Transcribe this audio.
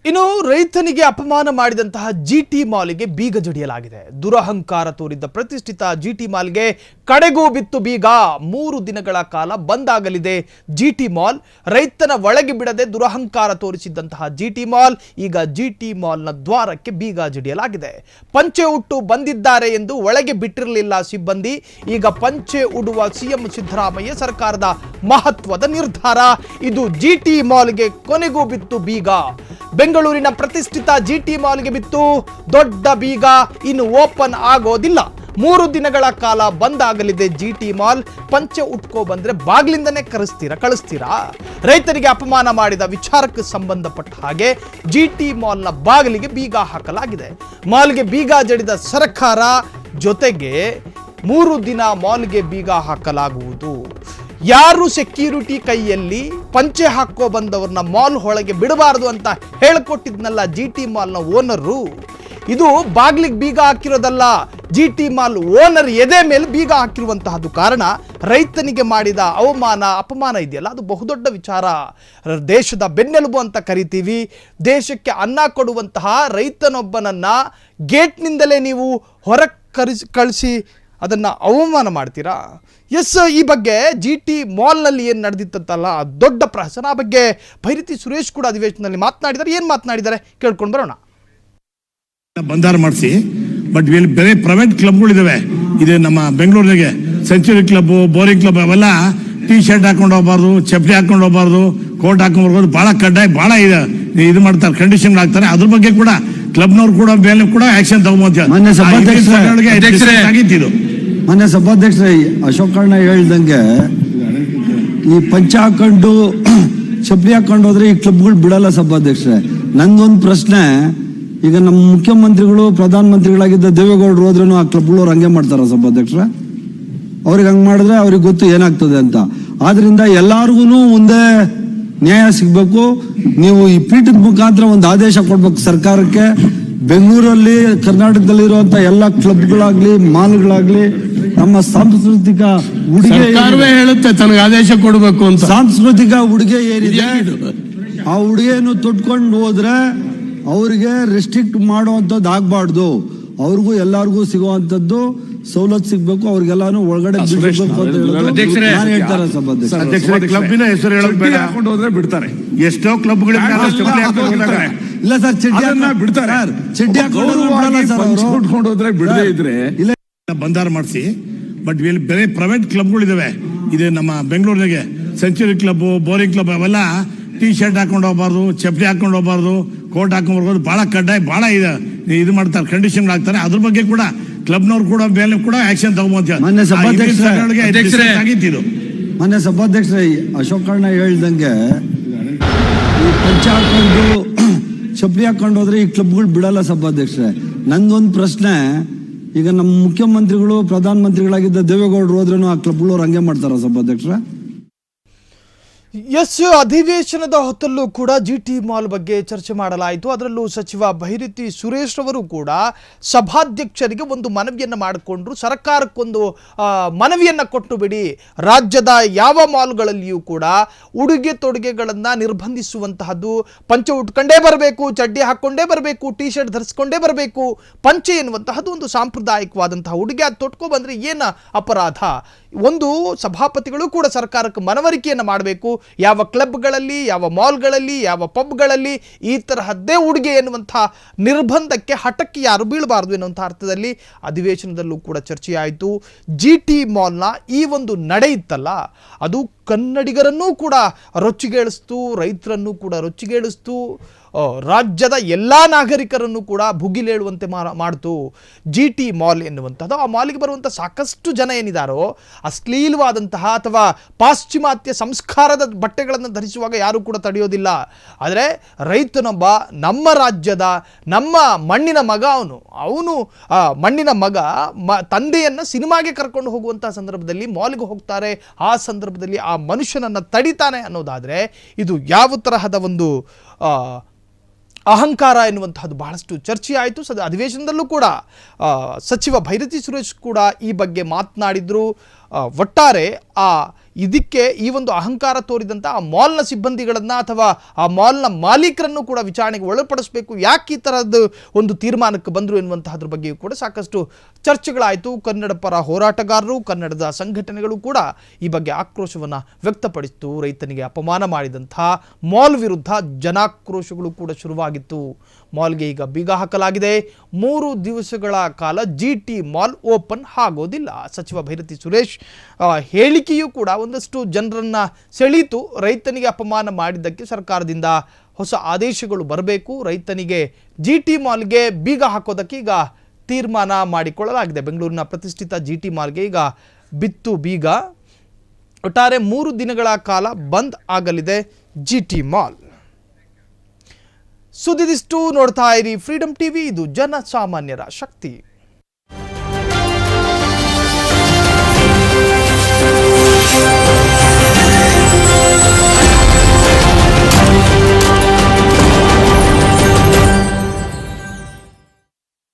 ಇನ್ನು ರೈತನಿಗೆ ಅಪಮಾನ ಮಾಡಿದಂತಹ ಜಿಟಿ ಮಾಲ್ಗೆ ಬೀಗ ಜಡಿಯಲಾಗಿದೆ. ದುರಹಂಕಾರ ತೋರಿದ್ದ ಪ್ರತಿಷ್ಠಿತ ಜಿಟಿ ಮಾಲ್ಗೆ ಕಡೆಗೂ ಬಿತ್ತು ಬೀಗ. 3 ದಿನಗಳ ಕಾಲ ಬಂದ್ ಆಗಲಿದೆ ಜಿಟಿ ಮಾಲ್. ರೈತನ ಒಳಗೆ ಬಿಡದೆ ದುರಹಂಕಾರ ತೋರಿಸಿದಂತಹ ಜಿಟಿ ಮಾಲ್ ಈಗ ಜಿಟಿ ಮಾಲ್ನ ದ್ವಾರಕ್ಕೆ ಬೀಗ ಜಡಿಯಲಾಗಿದೆ. ಪಂಚೆ ಉಟ್ಟು ಬಂದಿದ್ದಾರೆ ಎಂದು ಒಳಗೆ ಬಿಟ್ಟಿರಲಿಲ್ಲ ಸಿಬ್ಬಂದಿ. ಈಗ ಪಂಚೆ ಉಡುವ ಸಿಎಂ ಸಿದ್ದರಾಮಯ್ಯ ಸರ್ಕಾರದ ಮಹತ್ವದ ನಿರ್ಧಾರ. ಇದು ಜಿಟಿ ಮಾಲ್ಗೆ ಕೊನೆಗೂ ಬಿತ್ತು ಬೀಗ. ಬೆಂಗಳೂರಿನ ಪ್ರತಿಷ್ಠಿತ ಜಿಟಿ ಮಾಲ್ಗೆ ಬಿತ್ತು ದೊಡ್ಡ ಬೀಗ. ಇನ್ನು ಓಪನ್ ಆಗೋದಿಲ್ಲ. 3 ದಿನಗಳ ಕಾಲ ಬಂದ್ ಆಗಲಿದೆ ಜಿಟಿ ಮಾಲ್. ಪಂಚೆ ಉಟ್ಕೋ ಬಂದ್ರೆ ಬಾಗ್ಲಿಂದನೇ ಕಳಿಸ್ತೀರಾ? ರೈತರಿಗೆ ಅಪಮಾನ ಮಾಡಿದ ವಿಚಾರಕ್ಕೆ ಸಂಬಂಧಪಟ್ಟ ಹಾಗೆ ಜಿಟಿ ಮಾಲ್ನ ಬಾಗಿಲಿಗೆ ಬೀಗ ಹಾಕಲಾಗಿದೆ. ಮಾಲ್ಗೆ ಬೀಗ ಜಡಿದ ಸರ್ಕಾರ, ಜೊತೆಗೆ 3 ದಿನ ಮಾಲ್ಗೆ ಬೀಗ ಹಾಕಲಾಗುವುದು. ಯಾರು ಸೆಕ್ಯೂರಿಟಿ ಕೈಯಲ್ಲಿ ಪಂಚೆ ಹಾಕೋ ಬಂದವ್ರನ್ನ ಮಾಲ್ ಒಳಗೆ ಬಿಡಬಾರದು ಅಂತ ಹೇಳ್ಕೊಟ್ಟಿದ್ನಲ್ಲ ಜಿಟಿ ಮಾಲ್ನ ಓನರು. ಇದು ಬಾಗ್ಲಿಗೆ ಬೀಗ ಹಾಕಿರೋದಲ್ಲ, ಜಿಟಿ ಮಾಲ್ ಓನರ್ ಎದೆ ಮೇಲೆ ಬೀಗ ಹಾಕಿರುವಂತಹದ್ದು. ಕಾರಣ ರೈತನಿಗೆ ಮಾಡಿದ ಅಪಮಾನ ಇದೆಯಲ್ಲ, ಅದು ಬಹುದೊಡ್ಡ ವಿಚಾರ. ದೇಶದ ಬೆನ್ನೆಲುಬು ಅಂತ ಕರಿತೀವಿ. ದೇಶಕ್ಕೆ ಅನ್ನ ಕೊಡುವಂತಹ ರೈತನೊಬ್ಬನನ್ನ ಗೇಟ್ನಿಂದಲೇ ನೀವು ಹೊರಗೆ ಕಳಿಸಿ ಅದನ್ನು ಅವಮಾನ ಮಾಡ್ತೀರಾ? ಎಸ್, ಈ ಬಗ್ಗೆ ಜಿಟಿ ಮಾಲ್ನಲ್ಲಿ ಏನು ನಡೆದಿತ್ತಂತಲ್ಲ ದೊಡ್ಡ ಪ್ರಹಸನ. ಆ ಬಗ್ಗೆ ಭೈರತಿ ಸುರೇಶ್ ಕೂಡ ಅಧಿವೇಶನದಲ್ಲಿ ಮಾತನಾಡಿದ್ದಾರೆ. ಏನು ಮಾತನಾಡಿದ್ದಾರೆ ಕೇಳ್ಕೊಂಡು ಬರೋಣ. ಬಂದಾರ ಮಾಡಿಸಿ, ಬಟ್ ಇಲ್ಲಿ ಬೇರೆ ಪ್ರೈವೇಟ್ ಕ್ಲಬ್ಗಳಿದಾವೆ. ಇದೆ ನಮ್ಮ ಬೆಂಗಳೂರಿಗೆ ಸೆಂಚುರಿ ಕ್ಲಬ್, ಬೋರಿಂಗ್ ಕ್ಲಬ್, ಅವೆಲ್ಲ ಟೀ ಶರ್ಟ್ ಹಾಕೊಂಡು ಹೋಗ್ಬಾರ್ದು, ಚಪ್ಪಲಿ ಹಾಕೊಂಡು ಹೋಗ್ಬಾರ್ದು, ಕೋಟ್ ಹಾಕೊಂಡು ಹೋಗ್ಬಾರ್ದು. ಬಹಳ ಕಡ್ಡಾಯ, ಬಹಳ ಇದು ಮಾಡ್ತಾರೆ, ಕಂಡೀಷನ್ ಆಗ್ತಾರೆ. ಅದ್ರ ಬಗ್ಗೆ ಕೂಡ ಕ್ಲಬ್ನವ್ರು ಕೂಡ ಮೇಲೆ ಕೂಡ ಆಕ್ಷನ್ ತಗೊಂಬಂತ. ಮೊನ್ನೆ ಸಭಾಧ್ಯಕ್ಷರೇ ಅಶೋಕ್ ಅಣ್ಣ ಹೇಳ್ದಂಗೆ ಈ ಪಂಚ ಹಾಕೊಂಡು ಚಪ್ಪಲಿ ಹಾಕೊಂಡು ಹೋದ್ರೆ ಈ ಕ್ಲಬ್ಗಳು ಬಿಡಲ್ಲ ಸಭಾಧ್ಯಕ್ಷರೇ. ನಂದೊಂದು ಪ್ರಶ್ನೆ, ಈಗ ನಮ್ಮ ಮುಖ್ಯಮಂತ್ರಿಗಳು ಪ್ರಧಾನಮಂತ್ರಿಗಳಾಗಿದ್ದ ದೇವೇಗೌಡರು ಹೋದ್ರೂ ಆ ಕ್ಲಬ್ಗಳವ್ರು ಹಂಗೆ ಮಾಡ್ತಾರ ಸಭಾಧ್ಯಕ್ಷರೇ? ಅವ್ರಿಗೆ ಹಂಗೆ ಮಾಡಿದ್ರೆ ಅವ್ರಿಗೆ ಗೊತ್ತು ಏನಾಗ್ತದೆ ಅಂತ. ಆದ್ರಿಂದ ಎಲ್ಲಾರ್ಗು ಒಂದೇ ನ್ಯಾಯ ಸಿಗ್ಬೇಕು. ನೀವು ಈ ಪೀಠದ ಮುಖಾಂತರ ಒಂದು ಆದೇಶ ಕೊಡ್ಬೇಕು ಸರ್ಕಾರಕ್ಕೆ. ಬೆಂಗಳೂರಲ್ಲಿ ಕರ್ನಾಟಕದಲ್ಲಿರುವಂತ ಎಲ್ಲ ಕ್ಲಬ್ಗಳಾಗ್ಲಿ ಮಾಲ್ಗಳಾಗ್ಲಿ ನಮ್ಮ ಸಾಂಸ್ಕೃತಿಕ ಉಡುಗೆ ಹೇಳುತ್ತೆ ತನಗೆ ಆದೇಶ ಕೊಡಬೇಕು ಅಂತ. ಸಾಂಸ್ಕೃತಿಕ ಉಡುಗೆ ಏನಿದೆ ಆ ಉಡುಗೆಯನ್ನು ತೊಟ್ಕೊಂಡು ಹೋದ್ರೆ ಅವ್ರಿಗೆ ರೆಸ್ಟ್ರಿಕ್ಟ್ ಮಾಡುವಂಥದ್ದು ಆಗ್ಬಾರ್ದು. ಅವ್ರಿಗೂ ಎಲ್ಲಾರ್ಗೂ ಸಿಗುವಂತದ್ದು ಸವಲತ್ತು ಸಿಗ್ಬೇಕು. ಅವ್ರಿಗೆಲ್ಲಾನು ಒಳಗಡೆ ಹೇಳ್ತಾರೆ ಕ್ಲಬ್ಬಿನ ಹೆಸರು ಹಾಕೊಂಡು ಹೋದ್ರೆ ಬಿಡ್ತಾರೆ. ಎಷ್ಟೋ ಕ್ಲಬ್ಗಳು ಇಲ್ಲ ಸರ್, ಚಡ್ಡಿ ಬಿಡ್ತಾರೆ. ಚಡ್ಡಿ ಹಾಕೊಂಡು ಹೋದ್ರೆ ಬಿಡದೇ ಇದ್ರೆ ಬಂದಾರ ಮಾಡಿಸಿ, ಬಟ್ ಇಲ್ಲಿ ಬೇರೆ ಪ್ರೈವೇಟ್ ಕ್ಲಬ್ಗಳಿದಾವೆ. ಇದೆ ನಮ್ಮ ಬೆಂಗಳೂರಿಗೆ ಸೆಂಚುರಿ ಕ್ಲಬ್, ಬೋರಿಂಗ್ ಕ್ಲಬ್, ಅವೆಲ್ಲ ಟೀ ಶರ್ಟ್ ಹಾಕೊಂಡು ಹೋಗ್ಬಾರ್ದು, ಚಪ್ಪಲಿ ಹಾಕೊಂಡು ಹೋಗ್ಬಾರ್ದು, ಕೋಟ್ ಹಾಕೊಂಡು ಹೋಗ್ಬಾರ್ದು. ಬಹಳ ಕಡ್ಡಾಯ, ಬಹಳ ಇದು ಮಾಡ್ತಾರೆ, ಕಂಡೀಷನ್ ಆಗ್ತಾರೆ. ಅದ್ರ ಬಗ್ಗೆ ಕೂಡ ಕ್ಲಬ್ನವ್ರು ಕೂಡ ಮೇಲೆ ಕೂಡ ಆಕ್ಷನ್ ತಗೊಂಬಂತ. ಮೊನ್ನೆ ಸಭಾಧ್ಯಕ್ಷರೇ ಅಶೋಕ್ ಅಣ್ಣ ಹೇಳ್ದಂಗೆ ಈ ಪಂಚ ಹಾಕೊಂಡು ಚಪ್ಪಲಿ ಹಾಕೊಂಡು ಹೋದ್ರೆ ಈ ಕ್ಲಬ್ಗಳು ಬಿಡಲ್ಲ ಸಭಾಧ್ಯಕ್ಷರೇ. ನಂದೊಂದು ಪ್ರಶ್ನೆ, ಈಗ ನಮ್ಮ ಮುಖ್ಯಮಂತ್ರಿಗಳು ಪ್ರಧಾನಮಂತ್ರಿಗಳಾಗಿದ್ದ ದೇವೇಗೌಡರು ಹೋದ್ರೂ ಆ ಕ್ಲಬ್ಗಳವ್ರು ಹಂಗೆ ಮಾಡ್ತಾರ ಸಭಾಧ್ಯಕ್ಷರೇ? ಎಸ್, ಅಧಿವೇಶನದ ಹೊತ್ತಲ್ಲೂ ಕೂಡ ಜಿಟಿ ಮಾಲ್ ಬಗ್ಗೆ ಚರ್ಚೆ ಮಾಡಲಾಯಿತು. ಅದರಲ್ಲೂ ಸಚಿವ ಭೈರತಿ ಸುರೇಶ್ ಅವರು ಕೂಡ ಸಭಾಧ್ಯಕ್ಷರಿಗೆ ಒಂದು ಮನವಿಯನ್ನು ಮಾಡಿಕೊಂಡ್ರು. ಸರ್ಕಾರಕ್ಕೊಂದು ಮನವಿಯನ್ನು ಕೊಟ್ಟು ಬಿಡಿ, ರಾಜ್ಯದ ಯಾವ ಮಾಲ್ಗಳಲ್ಲಿಯೂ ಕೂಡ ಉಡುಗೆ ತೊಡುಗೆಗಳನ್ನು ನಿರ್ಬಂಧಿಸುವಂತಹದ್ದು, ಪಂಚೆ ಉಟ್ಕೊಂಡೇ ಬರಬೇಕು, ಚಡ್ಡಿ ಹಾಕ್ಕೊಂಡೇ ಬರಬೇಕು, ಟಿ ಶರ್ಟ್ ಧರಿಸ್ಕೊಂಡೇ ಬರಬೇಕು. ಪಂಚೆ ಎನ್ನುವಂತಹದ್ದು ಒಂದು ಸಾಂಪ್ರದಾಯಿಕವಾದಂತಹ ಉಡುಗೆ. ಅದು ತೊಟ್ಕೊ ಬಂದರೆ ಏನು ಅಪರಾಧ? ಒಂದು ಸಭಾಪತಿಗಳು ಕೂಡ ಸರ್ಕಾರಕ್ಕೆ ಮನವರಿಕೆಯನ್ನು ಮಾಡಬೇಕು. ಯಾವ ಕ್ಲಬ್ಗಳಲ್ಲಿ, ಯಾವ ಮಾಲ್ಗಳಲ್ಲಿ, ಯಾವ ಪಬ್ಗಳಲ್ಲಿ ಈ ತರಹದ್ದೇ ಉಡುಗೆ ಎನ್ನುವಂಥ ನಿರ್ಬಂಧಕ್ಕೆ, ಹಠಕ್ಕೆ ಯಾರು ಬೀಳಬಾರ್ದು ಎನ್ನುವಂಥ ಅರ್ಥದಲ್ಲಿ ಅಧಿವೇಶನದಲ್ಲೂ ಕೂಡ ಚರ್ಚೆಯಾಯಿತು. ಜಿಟಿ ಮಾಲ್ನ ಈ ಒಂದು ನಡೆ ಇತ್ತಲ್ಲ, ಅದು ಕನ್ನಡಿಗರನ್ನೂ ಕೂಡ ರೊಚ್ಚಿಗೇಳಿಸ್ತು, ರೈತರನ್ನು ಕೂಡ ರೊಚ್ಚಿಗೇಳಿಸ್ತು, ರಾಜ್ಯದ ಎಲ್ಲ ನಾಗರಿಕರನ್ನು ಕೂಡ ಭುಗಿಲೇಳುವಂತೆ ಮಾಡ್ತು ಜಿಟಿ ಮಾಲ್ ಎನ್ನುವಂಥದ್ದು. ಆ ಮಾಲಿಗೆ ಬರುವಂಥ ಸಾಕಷ್ಟು ಜನ ಏನಿದ್ದಾರೋ ಅಶ್ಲೀಲವಾದಂತಹ ಅಥವಾ ಪಾಶ್ಚಿಮಾತ್ಯ ಸಂಸ್ಕಾರದ ಬಟ್ಟೆಗಳನ್ನು ಧರಿಸುವಾಗ ಯಾರೂ ಕೂಡ ತಡೆಯೋದಿಲ್ಲ. ಆದರೆ ರೈತನೊಬ್ಬ, ನಮ್ಮ ರಾಜ್ಯದ, ನಮ್ಮ ಮಣ್ಣಿನ ಮಗ, ಅವನು ಮಣ್ಣಿನ ಮಗ ತಂದೆಯನ್ನು ಸಿನಿಮಾಗೆ ಕರ್ಕೊಂಡು ಹೋಗುವಂಥ ಸಂದರ್ಭದಲ್ಲಿ ಮಾಲ್ಗೆ ಹೋಗ್ತಾರೆ. ಆ ಸಂದರ್ಭದಲ್ಲಿ ಆ ಮನುಷ್ಯನನ್ನು ತಡಿತಾನೆ ಅನ್ನೋದಾದರೆ ಇದು ಯಾವ ತರಹದ ಒಂದು ಅಹಂಕಾರ ಎನ್ನುವಂತಹದ್ದು ಬಹಳಷ್ಟು ಚರ್ಚೆಯಾಯಿತು. ಅಧಿವೇಶನದಲ್ಲೂ ಕೂಡ ಸಚಿವ ಭೈರತಿ ಸುರೇಶ್ ಕೂಡ ಈ ಬಗ್ಗೆ ಮಾತನಾಡಿದ್ರು. ಒಟ್ಟಾರೆ ಇದಕ್ಕೆ ಈ ಒಂದು ಅಹಂಕಾರ ತೋರಿದಂಥ ಆ ಮಾಲ್ನ ಸಿಬ್ಬಂದಿಗಳನ್ನು ಅಥವಾ ಆ ಮಾಲ್ನ ಮಾಲೀಕರನ್ನು ಕೂಡ ವಿಚಾರಣೆಗೆ ಒಳಪಡಿಸಬೇಕು. ಯಾಕೆ ಈ ಥರದ್ದು ಒಂದು ತೀರ್ಮಾನಕ್ಕೆ ಬಂದರು ಎನ್ನುವಂತಹದ್ರ ಬಗ್ಗೆಯೂ ಕೂಡ ಸಾಕಷ್ಟು ಚರ್ಚೆಗಳಾಯಿತು. ಕನ್ನಡ ಪರ ಹೋರಾಟಗಾರರು, ಕನ್ನಡದ ಸಂಘಟನೆಗಳು ಕೂಡ ಈ ಬಗ್ಗೆ ಆಕ್ರೋಶವನ್ನು ವ್ಯಕ್ತಪಡಿಸಿತು. ರೈತನಿಗೆ ಅಪಮಾನ ಮಾಡಿದಂಥ ಮಾಲ್ ವಿರುದ್ಧ ಜನಾಕ್ರೋಶಗಳು ಕೂಡ ಶುರುವಾಗಿತ್ತು. ಮಾಲ್ಗೆ ಈಗ ಬೀಗ ಹಾಕಲಾಗಿದೆ. 3 ದಿವಸಗಳ ಕಾಲ GT ಮಾಲ್ ಓಪನ್ ಆಗೋದಿಲ್ಲ. ಸಚಿವ ಭೈರತಿ ಸುರೇಶ್ ಹೇಳಿಕೆಯೂ ಕೂಡ ಒಂದಷ್ಟು ಜನರನ್ನ ಸೆಳೀತು. ರೈತನಿಗೆ ಅಪಮಾನ ಮಾಡಿದ್ದಕ್ಕೆ ಸರ್ಕಾರದಿಂದ ಹೊಸ ಆದೇಶಗಳು ಬರಬೇಕು. ರೈತನಿಗೆ GT ಮಾಲ್ಗೆ ಬೀಗ ಹಾಕೋದಕ್ಕೆ ಈಗ ತೀರ್ಮಾನ ಮಾಡಿಕೊಳ್ಳಲಾಗಿದೆ. ಬೆಂಗಳೂರಿನ ಪ್ರತಿಷ್ಠಿತ GT ಮಾಲ್ಗೆ ಈಗ ಬಿತ್ತು ಬೀಗ. ಒಟ್ಟಾರೆ 3 ದಿನಗಳ ಕಾಲ ಬಂದ್ ಆಗಲಿದೆ GT ಮಾಲ್. ಸುದ್ದಿದಿಷ್ಟು ನೋಡ್ತಾ ಇರಿ ಫ್ರೀಡಂ ಟಿವಿ, ಇದು ಜನಸಾಮಾನ್ಯರ ಶಕ್ತಿ.